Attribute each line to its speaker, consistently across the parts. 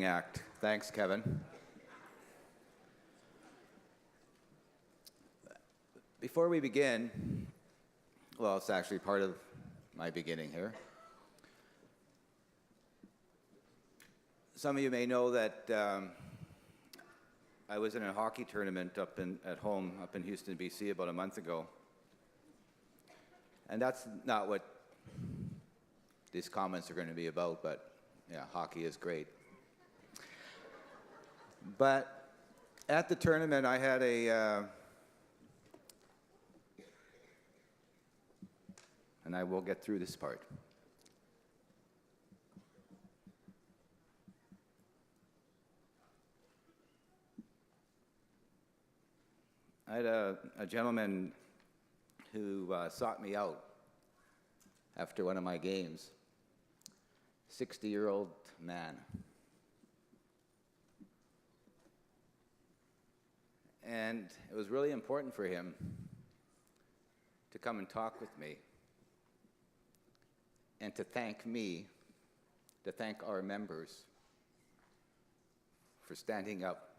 Speaker 1: Act. Thanks, Kevin. Before we begin, well, it's actually part of my beginning here. Some of you may know that I was in a hockey tournament at home up in Houston, BC about a month ago. And that's not what these comments are going to be about, but yeah, hockey is great. But at the tournament, I had and I will get through this part. I had a gentleman who sought me out after one of my games, 60-year-old man. And it was really important for him to come and talk with me and to thank me, to thank our members for standing up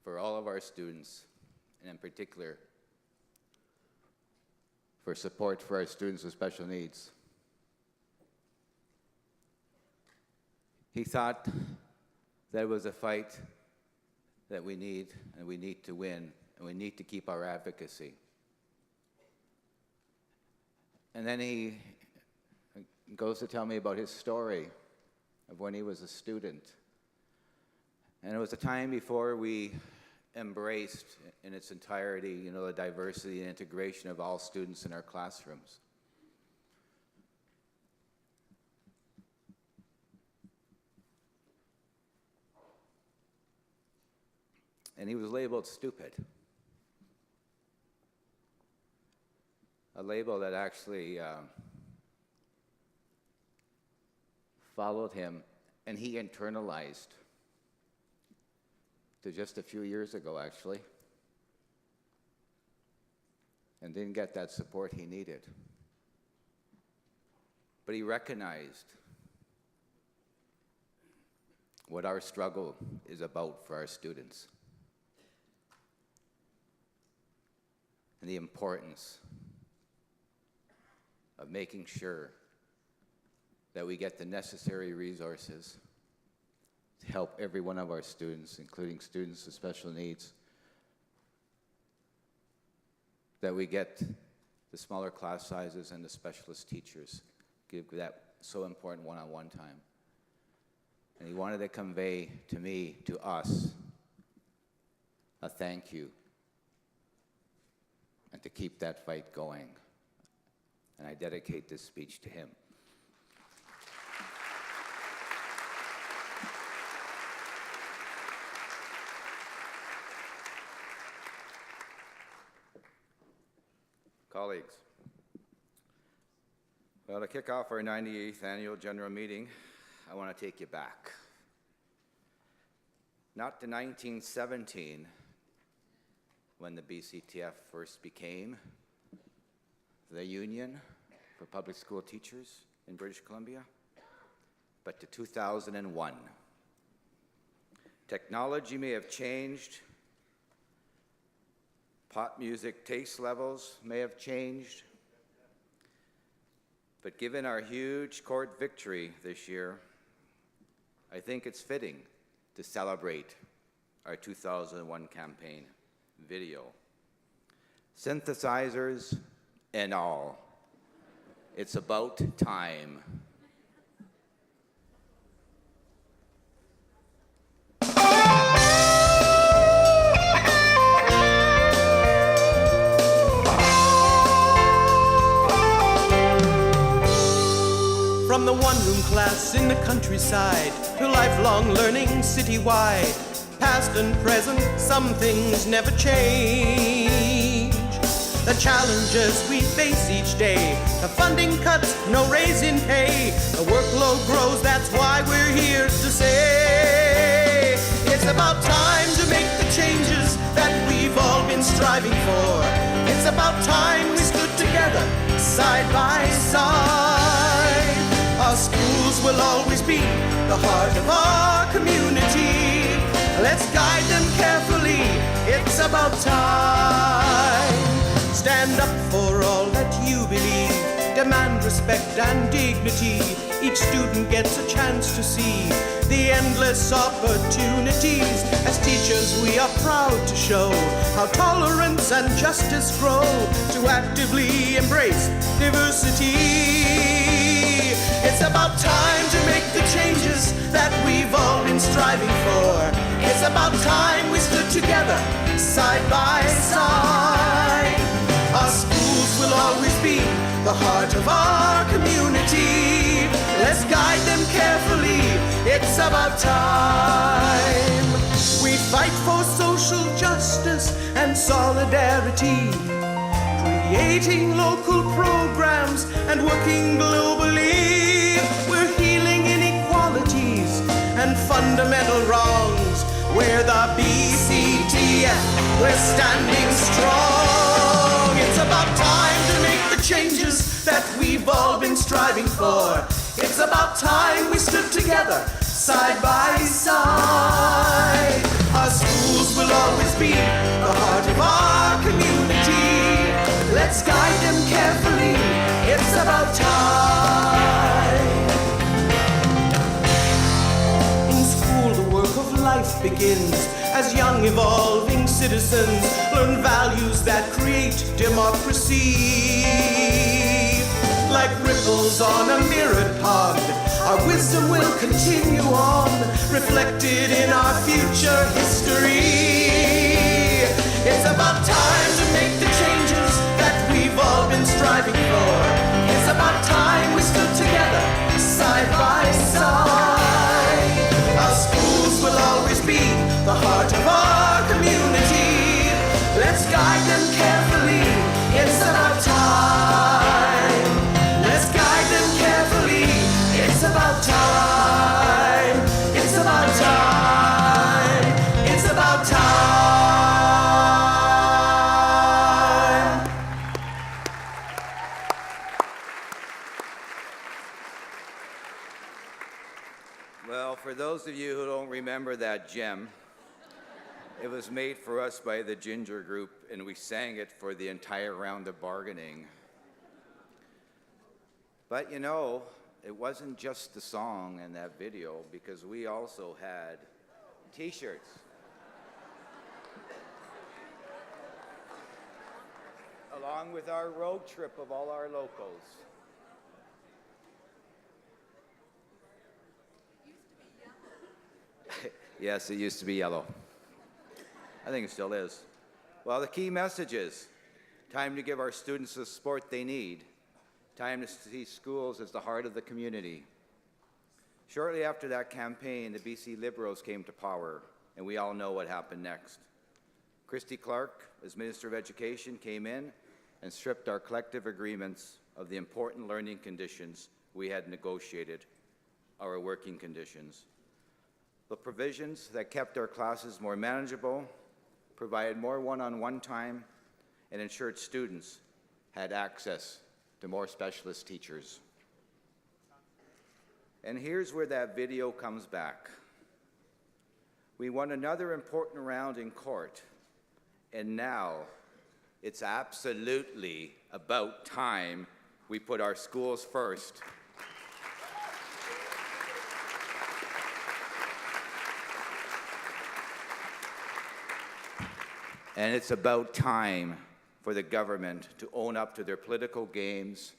Speaker 1: for all of our students, and in particular, for support for our students with special needs. He thought that it was a fight that we need, and we need to win, and we need to keep our advocacy. And then he goes to tell me about his story of when he was a student. And it was a time before we embraced in its entirety, the diversity and integration of all students in our classrooms. And he was labeled stupid. A label that actually followed him, and he internalized to just a few years ago, actually, and didn't get that support he needed. But he recognized what our struggle is about for our students, and the importance of making sure that we get the necessary resources to help every one of our students, including students with special needs, that we get the smaller class sizes and the specialist teachers, give that so important one-on-one time. And he wanted to convey to me, to us, a thank you, and to keep that fight going. And I dedicate this speech to him. Colleagues, well, to kick off our 98th Annual General Meeting, I want to take you back. Not to 1917, when the BCTF first became the Union for Public School Teachers in British Columbia, but to 2001. Technology may have changed, pop music taste levels may have changed, but given our huge court victory this year, I think it's fitting to celebrate our 2001 campaign video. Synthesizers and all. It's about time.
Speaker 2: From the one-room class in the countryside to lifelong learning citywide, past and present, some things never change. The challenges we face each day, the funding cuts, no raise in pay, the workload grows, that's why we're here to say it's about time to make the changes that we've all been striving for. It's about time we stood together, side by side. A Our schools will always be the heart of our community. Let's guide them carefully, it's about time. Stand up for all that you believe. Demand respect and dignity. Each student gets a chance to see the endless opportunities. As teachers, we are proud to show how tolerance and justice grow, to actively embrace diversity. It's about time to make the changes that we've all been striving for. It's about time we stood together, side by side. Our schools will always be the heart of our community. Let's guide them carefully, it's about time. We fight for social justice and solidarity, creating local programs and working globally. We're healing inequalities and fundamental wrongs. We're the BCTF, we're standing strong. It's about time to make the changes that we've all been striving for. It's about time we stood together, side by side. Our schools will always be the heart of our community. Let's guide them carefully, it's about time. In school, the work of life begins as young evolving citizens learn values that create democracy. Like ripples on a mirrored pond, our wisdom will continue on, reflected in our future history. It's about time to make the changes that we've all been striving for. It's about time we stood together, side by side. Our schools will always be the heart of our community. Let's guide them carefully, it's about time. Let's guide them carefully, it's about time. It's about time. It's about time.
Speaker 1: Well, for those of you who don't remember that gem, it was made for us by the Ginger Group, and we sang it for the entire round of bargaining. But you know, it wasn't just the song and that video, because we also had t-shirts. Along with our road trip of all our locals. Yes, it used to be yellow. I think it still is. Well, the key messages: time to give our students the support they need. Time to see schools as the heart of the community. Shortly after that campaign, the BC Liberals came to power, and we all know what happened next. Christy Clark, as Minister of Education, came in and stripped our collective agreements of the important learning conditions we had negotiated, our working conditions. The provisions that kept our classes more manageable, provided more one-on-one time, and ensured students had access to more specialist teachers. And here's where that video comes back. We won another important round in court, and now it's absolutely about time we put our schools first. And it's about time for the government to own up to their political games,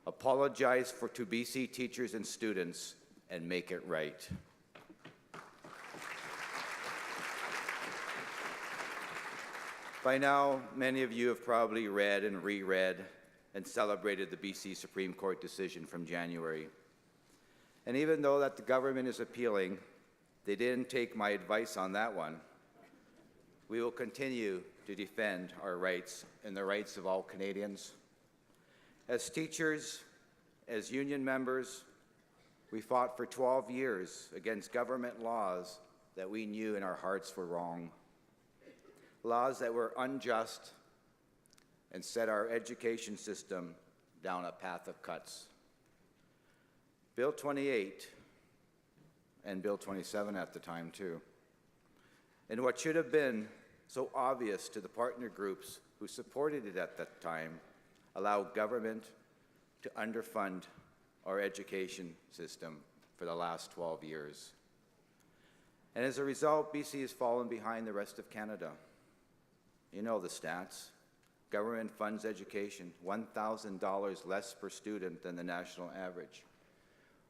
Speaker 1: apologize to BC teachers and students, and make it right. By now, many of you have probably read and reread and celebrated the BC Supreme Court decision from January. And even though that the government is appealing, they didn't take my advice on that one. We will continue to defend our rights and the rights of all Canadians. As teachers, as union members, we fought for 12 years against government laws that we knew in our hearts were wrong. Laws that were unjust and set our education system down a path of cuts. Bill 28, and Bill 27 at the time too, and what should have been so obvious to the partner groups who supported it at that time, allow government to underfund our education system for the last 12 years. And as a result, BC has fallen behind the rest of Canada. You know the stats. Government funds education $1,000 less per student than the national average.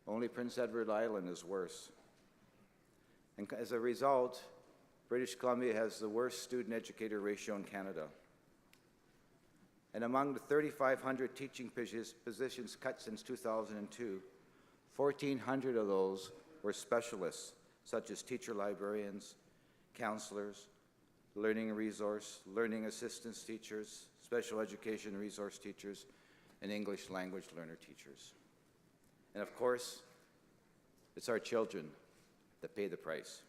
Speaker 1: Only Prince Edward Island is worse. And as a result, British Columbia has the worst student-educator ratio in Canada. And among the 3,500 teaching positions cut since 2002, 1,400 of those were specialists, such as teacher librarians, counselors, learning assistance teachers, special education resource teachers, and English language learner teachers. And of course, it's our children that pay the price.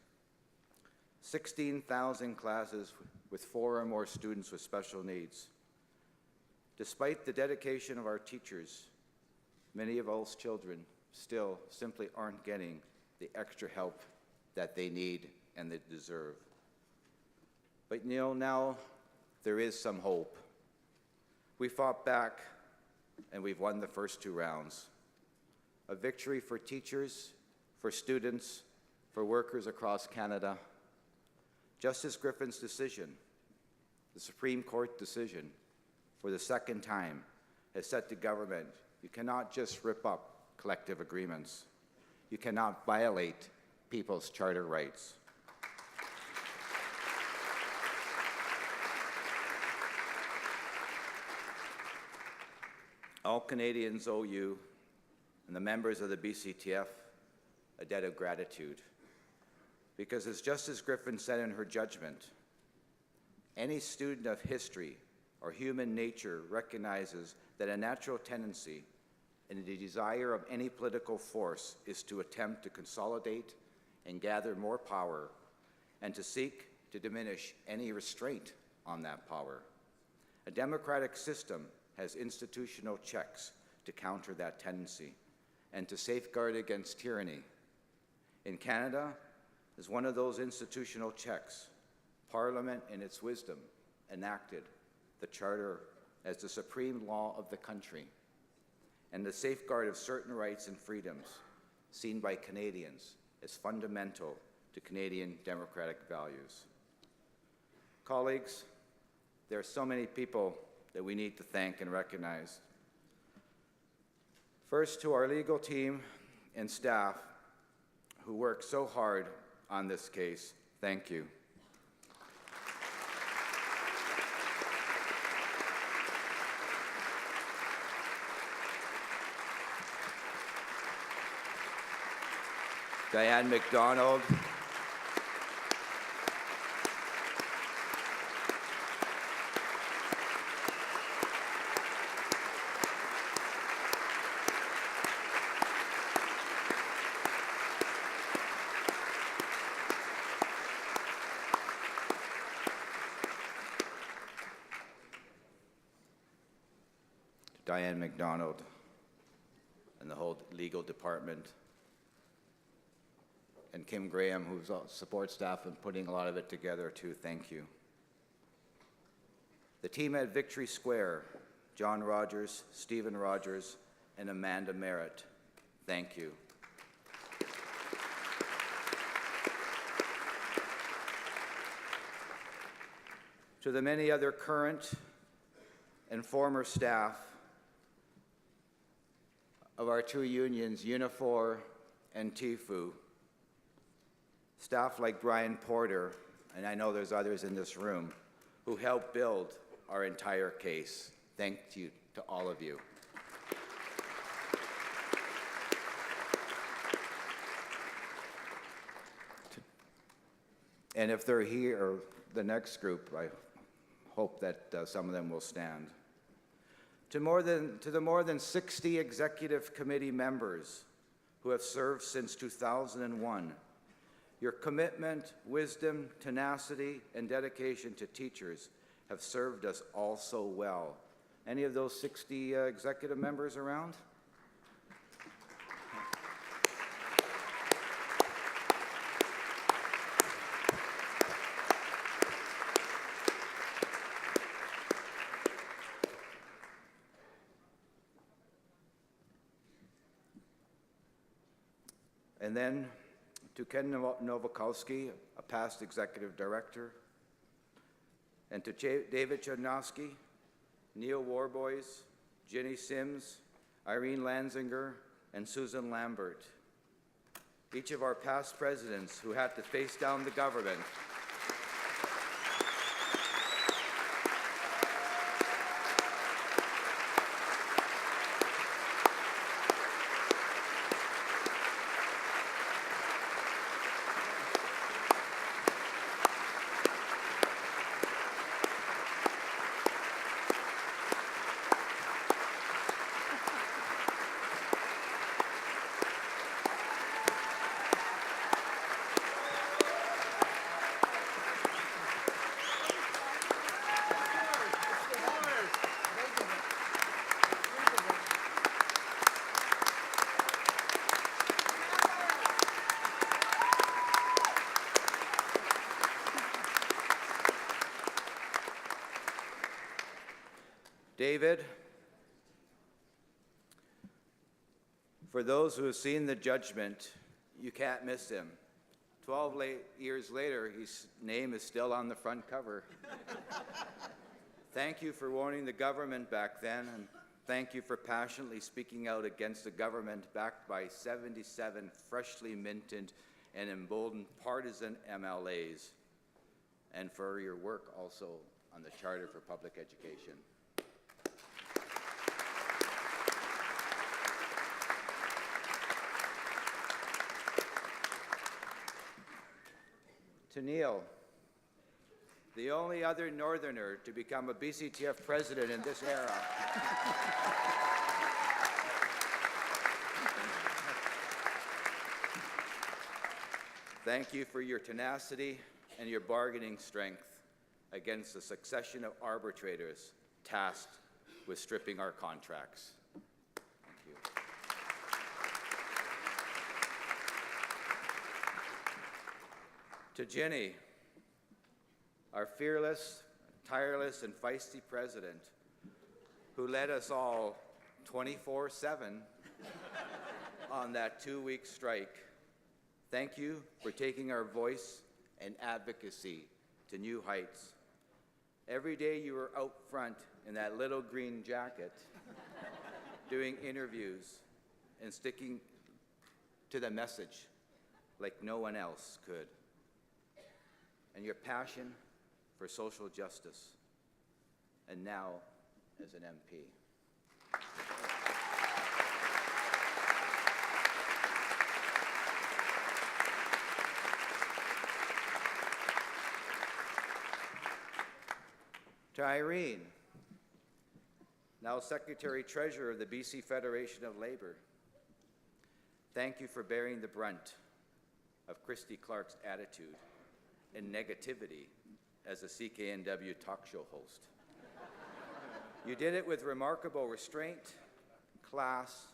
Speaker 1: 16,000 classes with 4 or more students with special needs. Despite the dedication of our teachers, many of those children still simply aren't getting the extra help that they need and they deserve. But you know, now there is some hope. We fought back and we've won the first 2 rounds. A victory for teachers, for students, for workers across Canada. Justice Griffin's decision, the Supreme Court decision, for the second time, has said to government, you cannot just rip up collective agreements. You cannot violate people's charter rights. All Canadians owe you and the members of the BCTF a debt of gratitude. Because as Justice Griffin said in her judgment, any student of history or human nature recognizes that a natural tendency and the desire of any political force is to attempt to consolidate and gather more power and to seek to diminish any restraint on that power. A democratic system has institutional checks to counter that tendency and to safeguard against tyranny. In Canada, as one of those institutional checks, Parliament, in its wisdom, enacted the Charter as the supreme law of the country and the safeguard of certain rights and freedoms seen by Canadians as fundamental to Canadian democratic values. Colleagues, there are so many people that we need to thank and recognize. First, to our legal team and staff who worked so hard on this case, thank you. Diane McDonald, and the whole legal department, and Kim Graham, who's on support staff and putting a lot of it together too, thank you. The team at Victory Square, John Rogers, Stephen Rogers, and Amanda Merritt, thank you. To the many other current and former staff of our 2 unions, Unifor and TIFU, staff like Brian Porter, and I know there's others in this room, who helped build our entire case. Thank you to all of you. And if they're here, or the next group, I hope that some of them will stand. To the more than 60 executive committee members who have served since 2001, your commitment, wisdom, tenacity, and dedication to teachers have served us all so well. Any of those 60 executive members around? And then to Ken Nowakowski, a past executive director, and to David Chodnowski, Neil Warboys, Jenny Sims, Irene Lanzinger, and Susan Lambert. Each of our past presidents who had to face down the government. David, for those who have seen the judgment, you can't miss him. 12 years later, his name is still on the front cover. Thank you for warning the government back then, and thank you for passionately speaking out against a government backed by 77 freshly minted and emboldened partisan MLAs, and for your work also on the Charter for Public Education. To Neil, the only other Northerner to become a BCTF president in this era. Thank you for your tenacity and your bargaining strength against the succession of arbitrators tasked with stripping our contracts. Thank you. To Jenny, our fearless, tireless, and feisty president, who led us all 24/7 on that 2-week strike. Thank you for taking our voice and advocacy to new heights. Every day you were out front in that little green jacket, doing interviews and sticking to the message like no one else could. And your passion for social justice, and now as an MP. To Irene, now Secretary-Treasurer of the BC Federation of Labour, thank you for bearing the brunt of Christy Clark's attitude and negativity as a CKNW talk show host. You did it with remarkable restraint, class,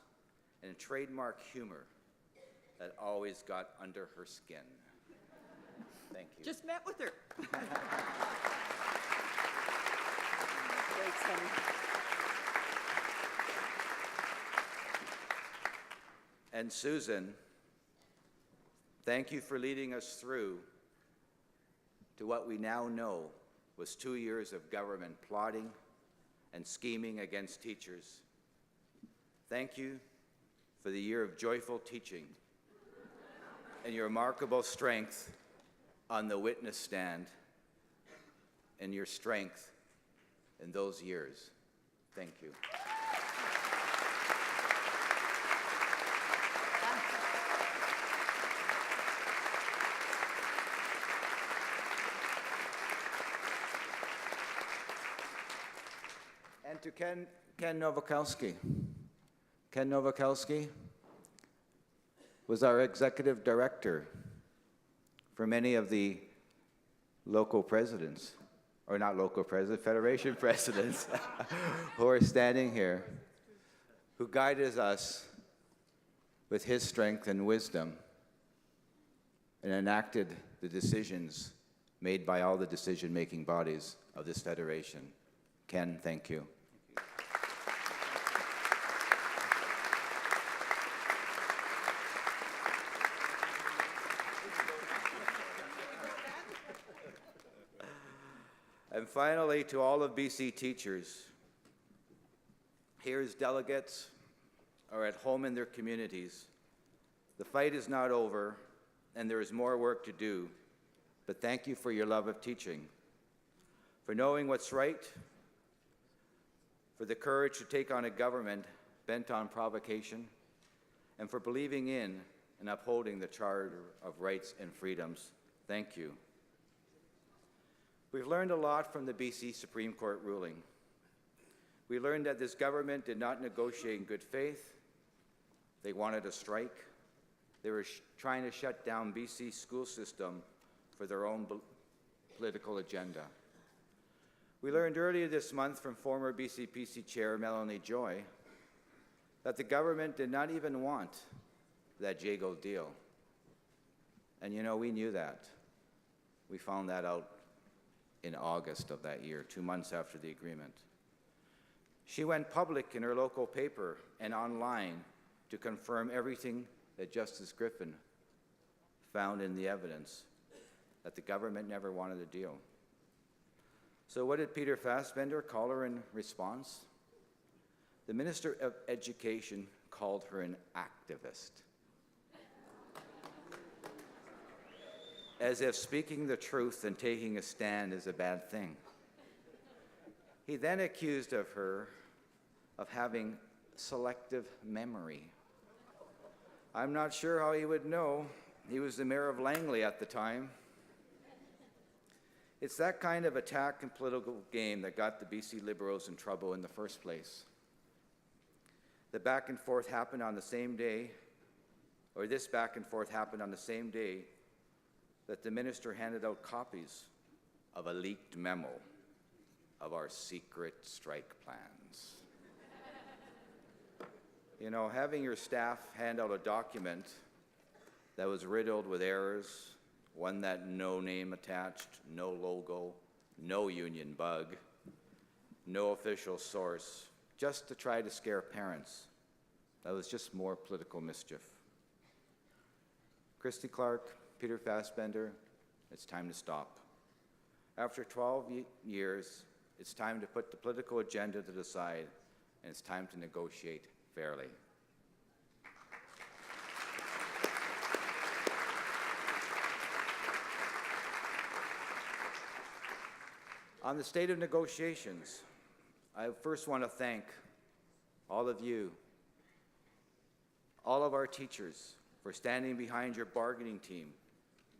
Speaker 1: and trademark humor that always got under her skin. Thank you.
Speaker 3: Just met with her.
Speaker 4: Thanks, honey.
Speaker 1: And Susan, thank you for leading us through to what we now know was 2 years of government plotting and scheming against teachers. Thank you for the year of joyful teaching and your remarkable strength on the witness stand and your strength in those years. Thank you. And to Ken Nowakowski. Ken Nowakowski was our executive director for many of the local presidents, or not local presidents, federation presidents who are standing here, who guided us with his strength and wisdom and enacted the decisions made by all the decision-making bodies of this federation. Ken, thank you. And finally, to all of BC teachers, here as delegates are at home in their communities, the fight is not over and there is more work to do, but thank you for your love of teaching, for knowing what's right, for the courage to take on a government bent on provocation, and for believing in and upholding the Charter of Rights and Freedoms. Thank you. We've learned a lot from the BC Supreme Court ruling. We learned that this government did not negotiate in good faith. They wanted a strike. They were trying to shut down BC's school system for their own political agenda. We learned earlier this month from former BCPC Chair Melanie Joy that the government did not even want that JAGO deal. And you know, we knew that. We found that out in August of that year, 2 months after the agreement. She went public in her local paper and online to confirm everything that Justice Griffin found in the evidence, that the government never wanted a deal. So what did Peter Fassbender call her in response? The Minister of Education called her an activist. As if speaking the truth and taking a stand is a bad thing. He then accused of her of having selective memory. I'm not sure how he would know. He was the mayor of Langley at the time. It's that kind of attack and political game that got the BC Liberals in trouble in the first place. The back and forth happened on the same day, or this back and forth happened on the same day that the minister handed out copies of a leaked memo of our secret strike plans. You know, having your staff hand out a document that was riddled with errors, one that no name attached, no logo, no union bug, no official source, just to try to scare parents, that was just more political mischief. Christy Clark, Peter Fassbender, it's time to stop. After 12 years, it's time to put the political agenda to the side, and it's time to negotiate fairly. On the state of negotiations, I first want to thank all of you, all of our teachers, for standing behind your bargaining team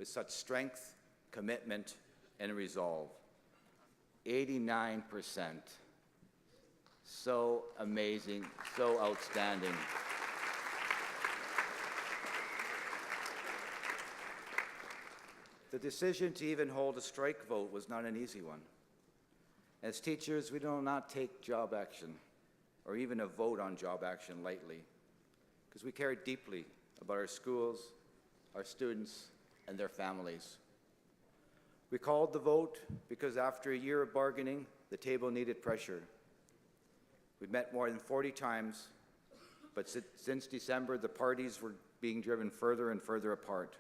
Speaker 1: with such strength, commitment, and resolve. 89%. So amazing, so outstanding. The decision to even hold a strike vote was not an easy one. As teachers, we do not take job action or even a vote on job action lightly, because we care deeply about our schools, our students, and their families. We called the vote because after a year of bargaining, the table needed pressure. We met more than 40 times, but since December, the parties were being driven further and further apart.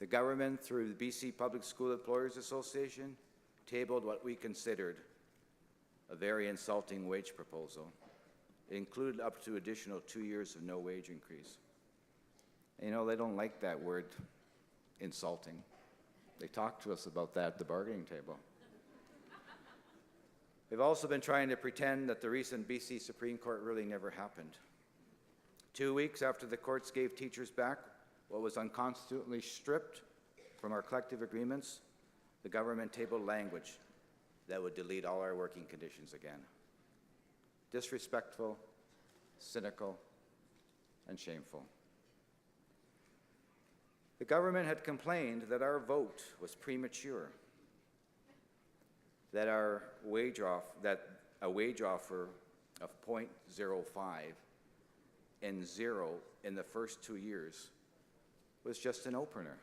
Speaker 1: The government, through the BC Public School Employers Association, tabled what we considered a very insulting wage proposal. It included up to additional 2 years of no wage increase. And you know, they don't like that word, insulting. They talked to us about that at the bargaining table. They've also been trying to pretend that the recent BC Supreme Court ruling never happened. 2 weeks after the courts gave teachers back what was unconstitutionally stripped from our collective agreements, the government tabled language that would delete all our working conditions again. Disrespectful, cynical, and shameful. The government had complained that our vote was premature, that a wage offer of 0.05 and 0 in the first 2 years was just an opener.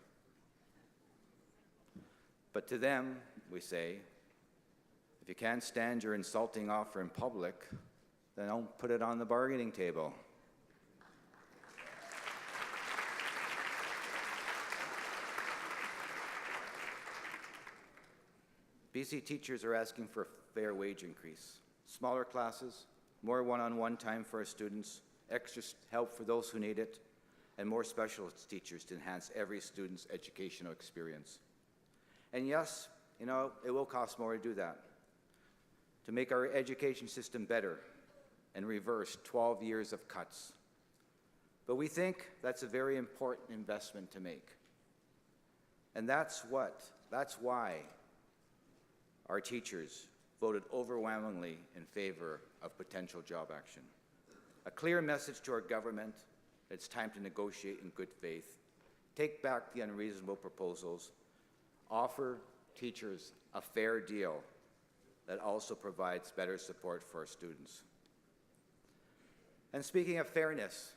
Speaker 1: But to them, we say, if you can't stand your insulting offer in public, then don't put it on the bargaining table. BC teachers are asking for a fair wage increase, smaller classes, more one-on-one time for our students, extra help for those who need it, and more specialist teachers to enhance every student's educational experience. And yes, you know, it will cost more to do that, to make our education system better and reverse 12 years of cuts. But we think that's a very important investment to make. And that's why our teachers voted overwhelmingly in favor of potential job action. A clear message to our government that it's time to negotiate in good faith, take back the unreasonable proposals, offer teachers a fair deal that also provides better support for our students. And speaking of fairness,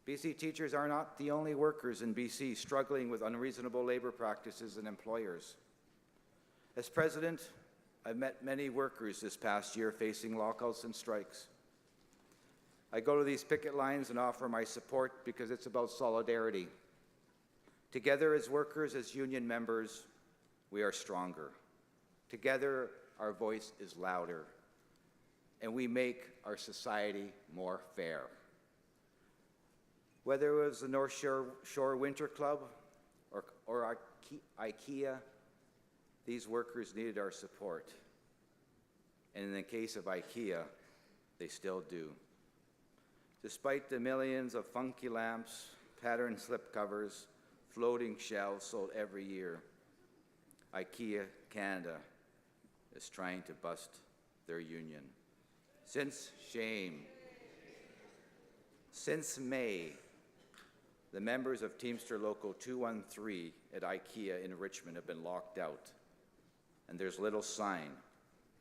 Speaker 1: BC teachers are not the only workers in BC struggling with unreasonable labor practices and employers. As president, I've met many workers this past year facing lockouts and strikes. I go to these picket lines and offer my support because it's about solidarity. Together as workers, as union members, we are stronger. Together, our voice is louder, and we make our society more fair. Whether it was the North Shore Winter Club or IKEA, these workers needed our support. And in the case of IKEA, they still do. Despite the millions of funky lamps, patterned slipcovers, floating shelves sold every year, IKEA Canada is trying to bust their union. Since May, the members of Teamster Local 213 at IKEA in Richmond have been locked out, and there's little sign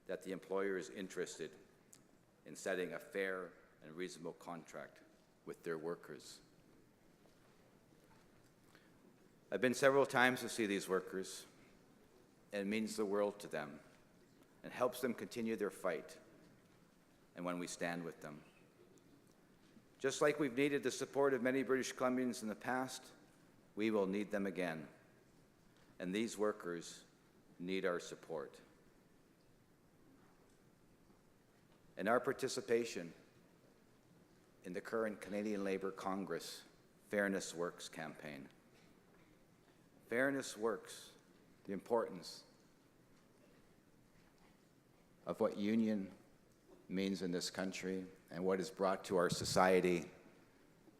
Speaker 1: that the employer is interested in setting a fair and reasonable contract with their workers. I've been several times to see these workers, and it means the world to them and helps them continue their fight, and when we stand with them. Just like we've needed the support of many British Columbians in the past, we will need them again. And these workers need our support. And our participation in the current Canadian Labour Congress Fairness Works campaign. Fairness Works, the importance of what union means in this country and what is brought to our society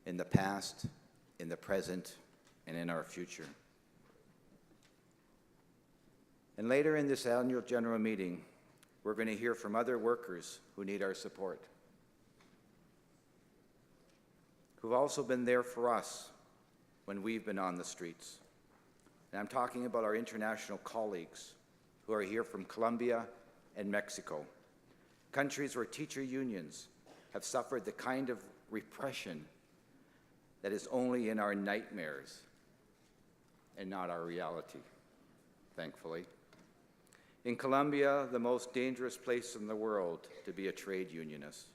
Speaker 1: in the past, in the present, and in our future. And later in this annual general meeting, we're going to hear from other workers who need our support, who've also been there for us when we've been on the streets. And I'm talking about our international colleagues who are here from Colombia and Mexico, countries where teacher unions have suffered the kind of repression that is only in our nightmares and not our reality, thankfully. In Colombia, the most dangerous place in the world to be a trade unionist.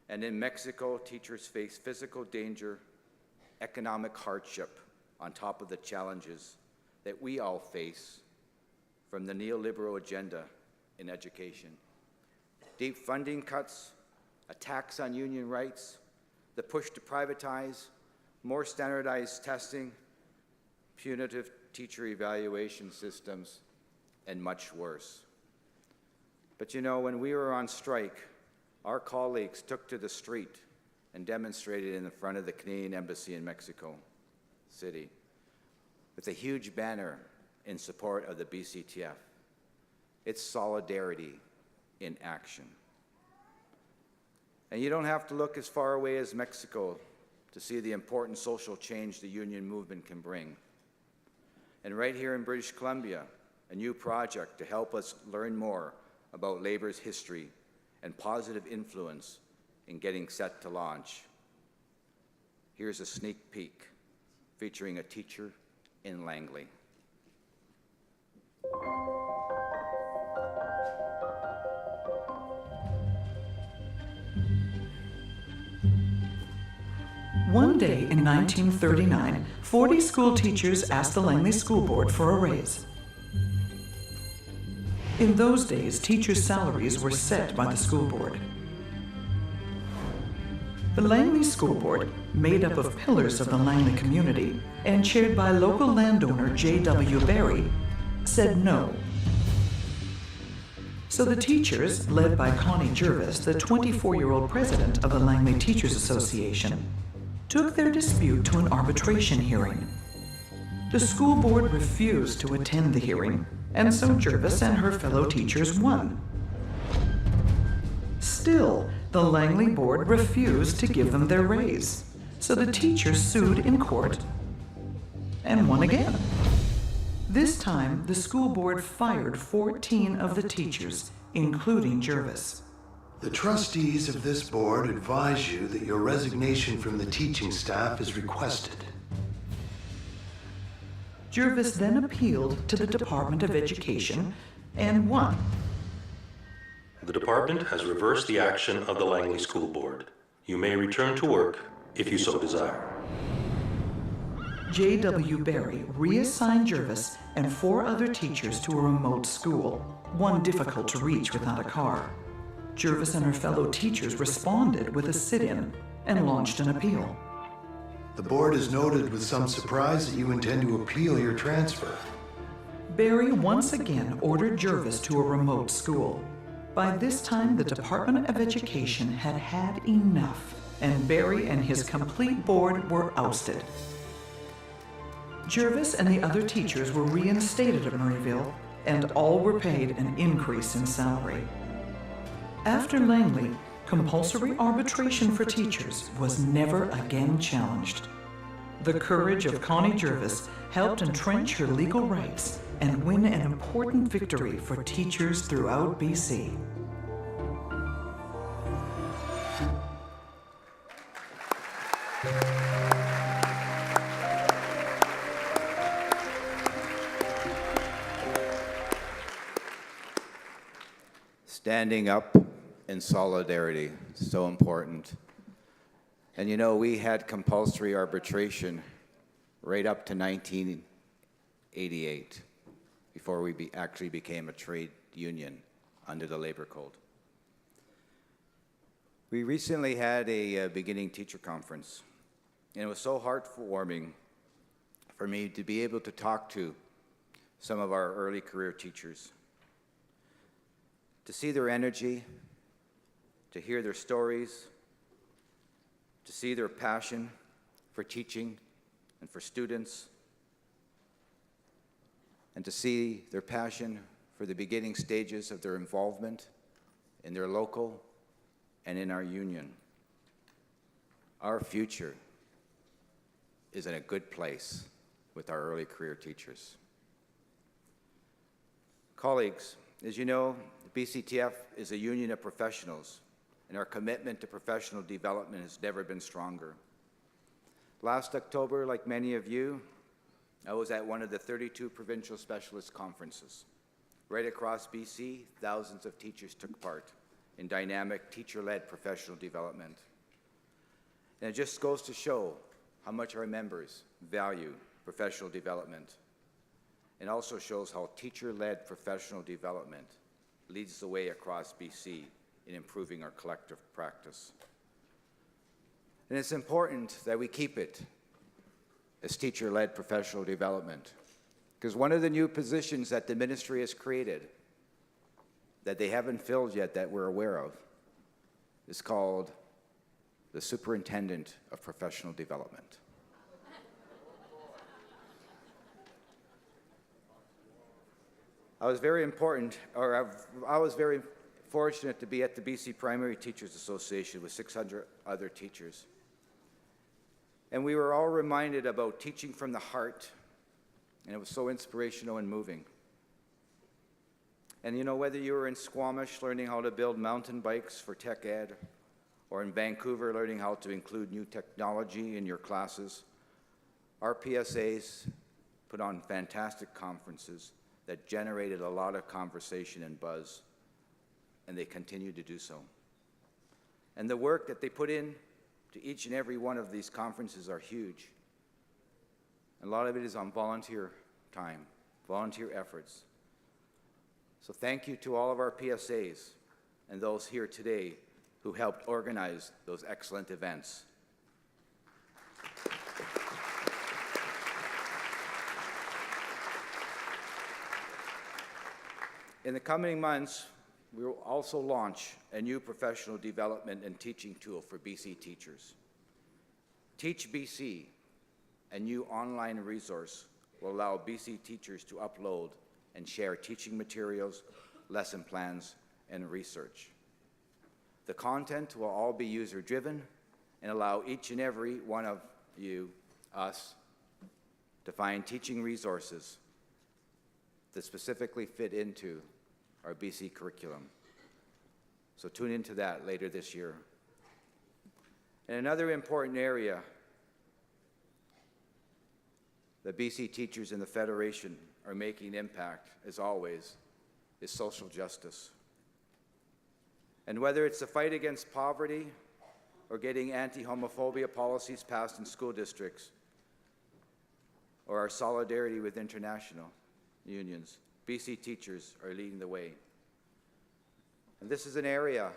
Speaker 1: And in Mexico, teachers face physical danger, economic hardship, on top of the challenges that we all face from the neoliberal agenda in education. Deep funding cuts, attacks on union rights, the push to privatize, more standardized testing, punitive teacher evaluation systems, and much worse. But you know, when we were on strike, our colleagues took to the street and demonstrated in front of the Canadian Embassy in Mexico City with a huge banner in support of the BCTF. It's solidarity in action. And you don't have to look as far away as Mexico to see the important social change the union movement can bring. And right here in British Columbia, a new project to help us learn more about labor's history and positive influence in getting set to launch. Here's a sneak peek featuring a teacher in Langley.
Speaker 3: One day in 1939, 40 school teachers asked the Langley School Board for a raise. In those days, teachers' salaries were set by the school board. The Langley School Board, made up of pillars of the Langley community and chaired by local landowner J.W. Barry, said no. So the teachers, led by Connie Jervis, the 24-year-old president of the Langley Teachers Association, took their dispute to an arbitration hearing. The school board refused to attend the hearing, and so Jervis and her fellow teachers won. Still, the Langley board refused to give them their raise, so the teachers sued in court and won again. This time, the school board fired 14 of the teachers, including Jervis.
Speaker 4: The trustees of this board advise you that your resignation from the teaching staff is requested.
Speaker 3: Jervis then appealed to the Department of Education and won.
Speaker 5: The department has reversed the action of the Langley School Board. You may return to work if you so desire.
Speaker 3: J.W. Barry reassigned Jervis and 4 other teachers to a remote school, one difficult to reach without a car. Jervis and her fellow teachers responded with a sit-in and launched an appeal.
Speaker 4: The board has noted with some surprise that you intend to appeal your transfer.
Speaker 3: Barry once again ordered Jervis to a remote school. By this time, the Department of Education had had enough, and Barry and his complete board were ousted. Jervis and the other teachers were reinstated at Murrayville, and all were paid an increase in salary. After Langley, compulsory arbitration for teachers was never again challenged. The courage of Connie Jervis helped entrench her legal rights and win an important victory for teachers throughout BC.
Speaker 1: Standing up in solidarity, so important. And you know, we had compulsory arbitration right up to 1988, before we actually became a trade union under the Labor Code. We recently had a beginning teacher conference, and it was so heartwarming for me to be able to talk to some of our early career teachers, to see their energy, to hear their stories, to see their passion for teaching and for students, and to see their passion for the beginning stages of their involvement in their local and in our union. Our future is in a good place with our early career teachers. Colleagues, as you know, the BCTF is a union of professionals, and our commitment to professional development has never been stronger. Last October, like many of you, I was at one of the 32 provincial specialist conferences. Right across BC, thousands of teachers took part in dynamic teacher-led professional development. And it just goes to show how much our members value professional development. It also shows how teacher-led professional development leads the way across BC in improving our collective practice. And it's important that we keep it as teacher-led professional development, because one of the new positions that the ministry has created that they haven't filled yet that we're aware of is called the Superintendent of Professional Development. I was very fortunate to be at the BC Primary Teachers Association with 600 other teachers. And we were all reminded about teaching from the heart, and it was so inspirational and moving. And you know, whether you were in Squamish learning how to build mountain bikes for tech ed, or in Vancouver learning how to include new technology in your classes, our PSAs put on fantastic conferences that generated a lot of conversation and buzz, and they continue to do so. And the work that they put in to each and every one of these conferences are huge. And a lot of it is on volunteer time, volunteer efforts. So thank you to all of our PSAs and those here today who helped organize those excellent events. In the coming months, we will also launch a new professional development and teaching tool for BC teachers. Teach BC, a new online resource, will allow BC teachers to upload and share teaching materials, lesson plans, and research. The content will all be user-driven and allow each and every one of you, us, to find teaching resources that specifically fit into our BC curriculum. So tune into that later this year. And another important area that BC teachers in the Federation are making impact, as always, is social justice. And whether it's the fight against poverty or getting anti-homophobia policies passed in school districts, or our solidarity with international unions, BC teachers are leading the way. And this is an area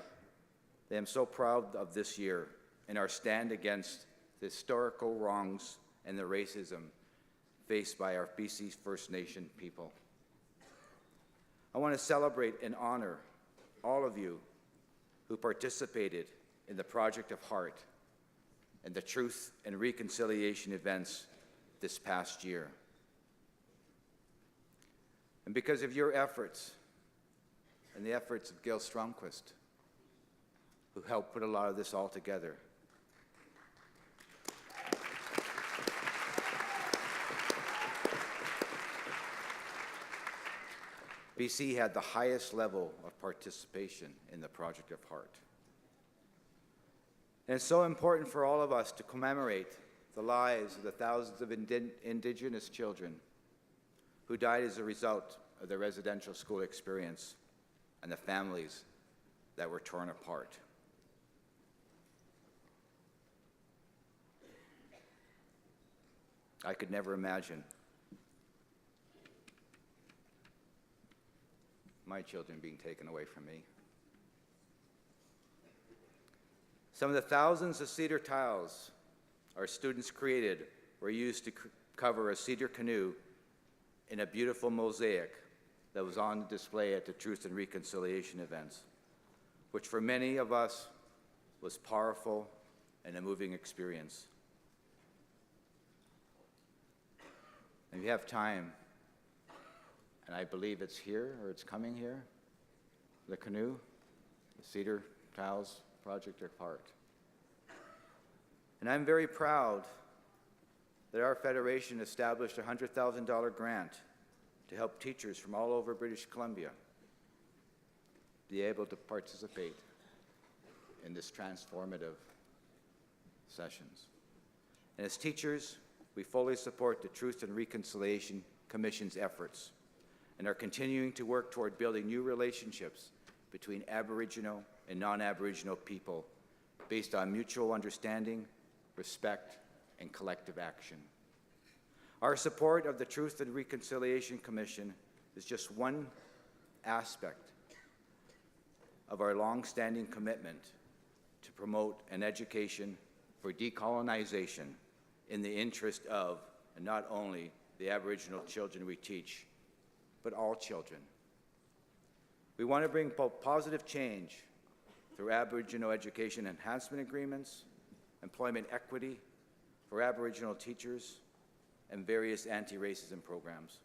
Speaker 1: that I'm so proud of this year in our stand against the historical wrongs and the racism faced by our BC First Nation people. I want to celebrate and honor all of you who participated in the Project of Heart and the Truth and Reconciliation events this past year. And because of your efforts and the efforts of Gail Stromquist, who helped put a lot of this all together, BC had the highest level of participation in the Project of Heart. And it's so important for all of us to commemorate the lives of the thousands of Indigenous children who died as a result of their residential school experience and the families that were torn apart. I could never imagine my children being taken away from me. Some of the thousands of cedar tiles our students created were used to cover a cedar canoe in a beautiful mosaic that was on display at the Truth and Reconciliation events, which for many of us was powerful and a moving experience. And if you have time, and I believe it's here, or it's coming here, the canoe, the Cedar Tiles Project of Heart. And I'm very proud that our Federation established a $100,000 grant to help teachers from all over British Columbia be able to participate in this transformative sessions. And as teachers, we fully support the Truth and Reconciliation Commission's efforts and are continuing to work toward building new relationships between Aboriginal and non-Aboriginal people based on mutual understanding, respect, and collective action. Our support of the Truth and Reconciliation Commission is just one aspect of our long-standing commitment to promote an education for decolonization in the interest of, and not only the Aboriginal children we teach, but all children. We want to bring positive change through Aboriginal education enhancement agreements, employment equity for Aboriginal teachers, and various anti-racism programs.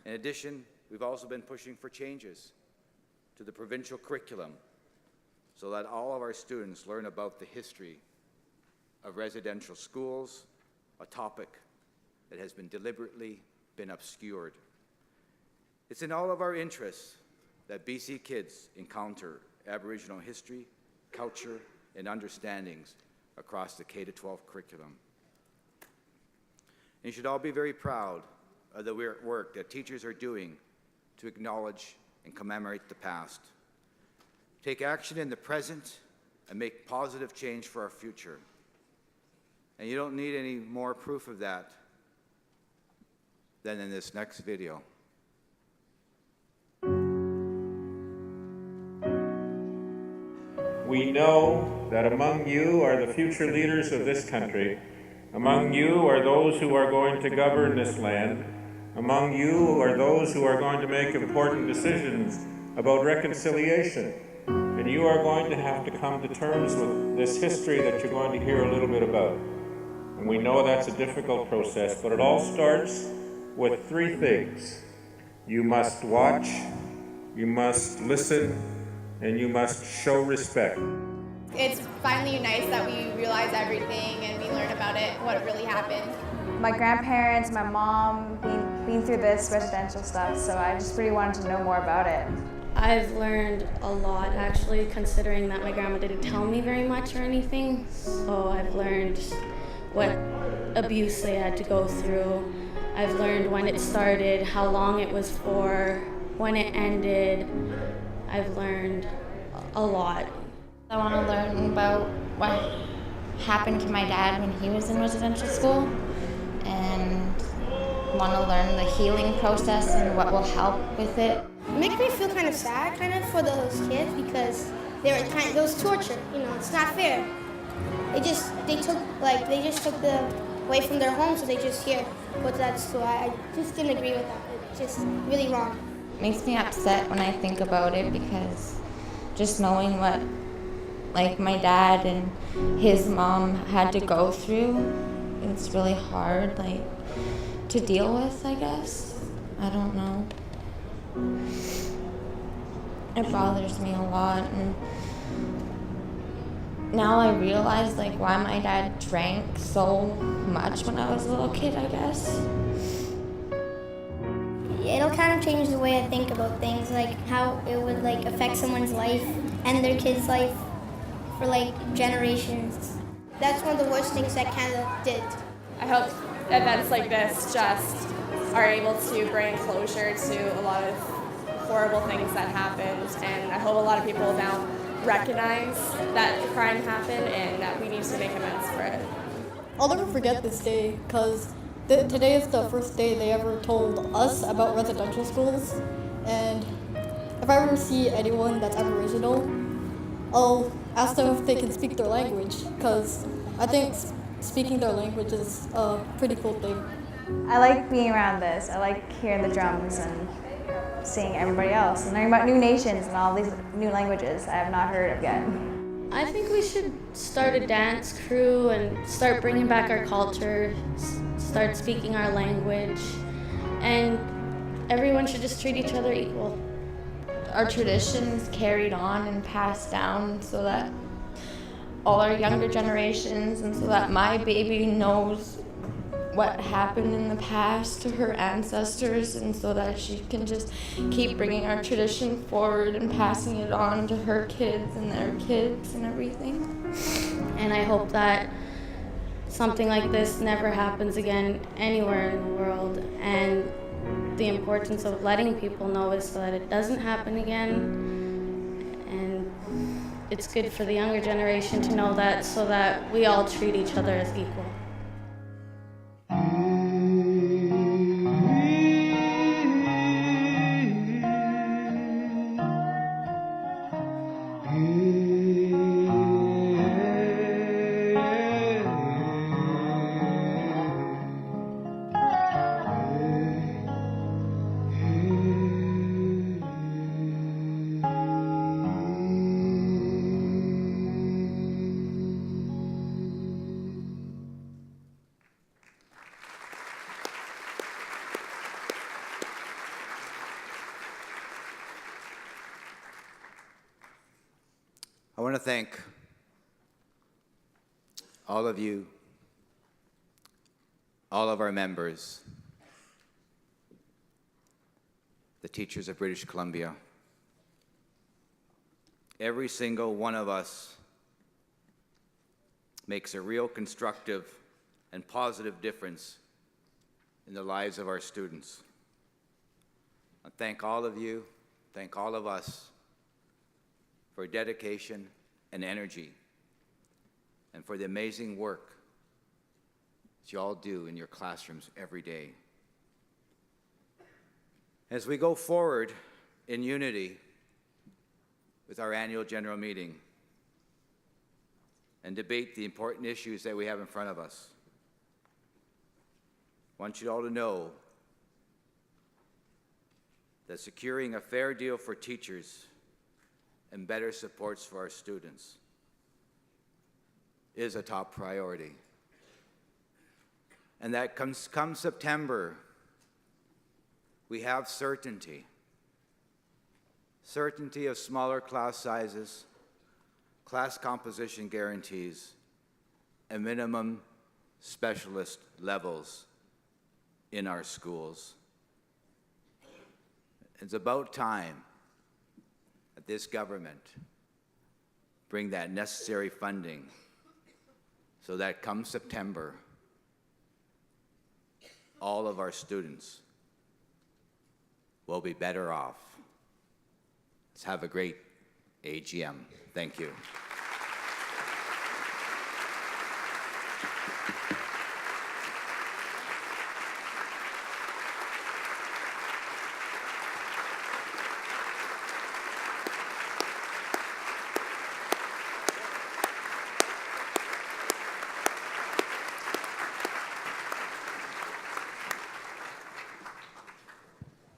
Speaker 1: In addition, we've also been pushing for changes to the provincial curriculum so that all of our students learn about the history of residential schools, a topic that has been deliberately obscured. It's in all of our interests that BC kids encounter Aboriginal history, culture, and understandings across the K-12 curriculum. And you should all be very proud of the work that teachers are doing to acknowledge and commemorate the past, take action in the present, and make positive change for our future. And you don't need any more proof of that than in this next video.
Speaker 6: We know that among you are the future leaders of this country. Among you are those who are going to govern this land. Among you are those who are going to make important decisions about reconciliation. And you are going to have to come to terms with this history that you're going to hear a little bit about. And we know that's a difficult process, but it all starts with three things. You must watch, you must listen, and you must show respect.
Speaker 7: It's finally nice that we realize everything and we learn about it, what really happened.
Speaker 8: My grandparents, my mom, been through this residential stuff, so I just really wanted to know more about it.
Speaker 9: I've learned a lot, actually, considering that my grandma didn't tell me very much or anything. So I've learned what abuse they had to go through. I've learned when it started, how long it was for, when it ended. I've learned a lot.
Speaker 10: I want to learn about what happened to my dad when he was in residential school, and want to learn the healing process and what will help with it.
Speaker 7: It makes me feel kind of sad, for those kids, because it was torture. It's not fair. They just took them away from their homes, so they just go to that school. I just didn't agree with that. It's just really wrong.
Speaker 10: It makes me upset when I think about it, because just knowing what my dad and his mom had to go through, it's really hard to deal with, I guess. I don't know. It bothers me a lot, and now I realize why my dad drank so much when I was a little kid, I guess.
Speaker 7: It'll kind of change the way I think about things, how it would affect someone's life and their kid's life for generations. That's one of the worst things that Canada did.
Speaker 11: I hope events like this just are able to bring closure to a lot of horrible things that happened, and I hope a lot of people now recognize that the crime happened and that we need to make amends for it.
Speaker 12: I'll never forget this day, because today is the first day they ever told us about residential schools, and if I ever see anyone that's Aboriginal, I'll ask them if they can speak their language, because I think speaking their language is a pretty cool thing.
Speaker 8: I like being around this. I like hearing the drums and seeing everybody else and learning about new nations and all these new languages I have not heard of yet.
Speaker 9: I think we should start a dance crew and start bringing back our culture, start speaking our language, and everyone should just treat each other equal.
Speaker 10: Our traditions carried on and passed down so that all our younger generations, and so that my baby knows what happened in the past to her ancestors, and so that she can just keep bringing our tradition forward and passing it on to her kids and their kids and everything.
Speaker 9: And I hope that something like this never happens again anywhere in the world, and the importance of letting people know is so that it doesn't happen again. And it's good for the younger generation to know that, so that we all treat each other as equal.
Speaker 1: I want to thank all of you, all of our members, the teachers of British Columbia. Every single one of us makes a real constructive and positive difference in the lives of our students. I thank all of you, thank all of us for dedication and energy, and for the amazing work that you all do in your classrooms every day. As we go forward in unity with our annual general meeting, and debate the important issues that we have in front of us. I want you all to know that securing a fair deal for teachers and better supports for our students is a top priority. And that come September, we have certainty. Certainty of smaller class sizes, class composition guarantees, and minimum specialist levels in our schools. It's about time that this government bring that necessary funding so that come September, all of our students will be better off. Let's have a great AGM. Thank you.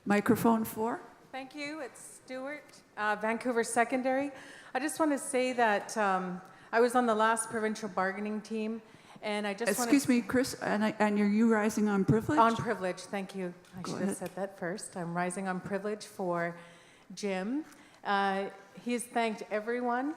Speaker 13: Microphone 4.
Speaker 14: Thank you. It's Stuart, Vancouver Secondary. I just want to say that I was on the last provincial bargaining team, and I just
Speaker 13: Excuse me, Chris, and are you rising on privilege?
Speaker 14: On privilege, thank you. I
Speaker 13: Go
Speaker 14: should
Speaker 13: ahead.
Speaker 14: have said that first. I'm rising on privilege for Jim. He has thanked everyone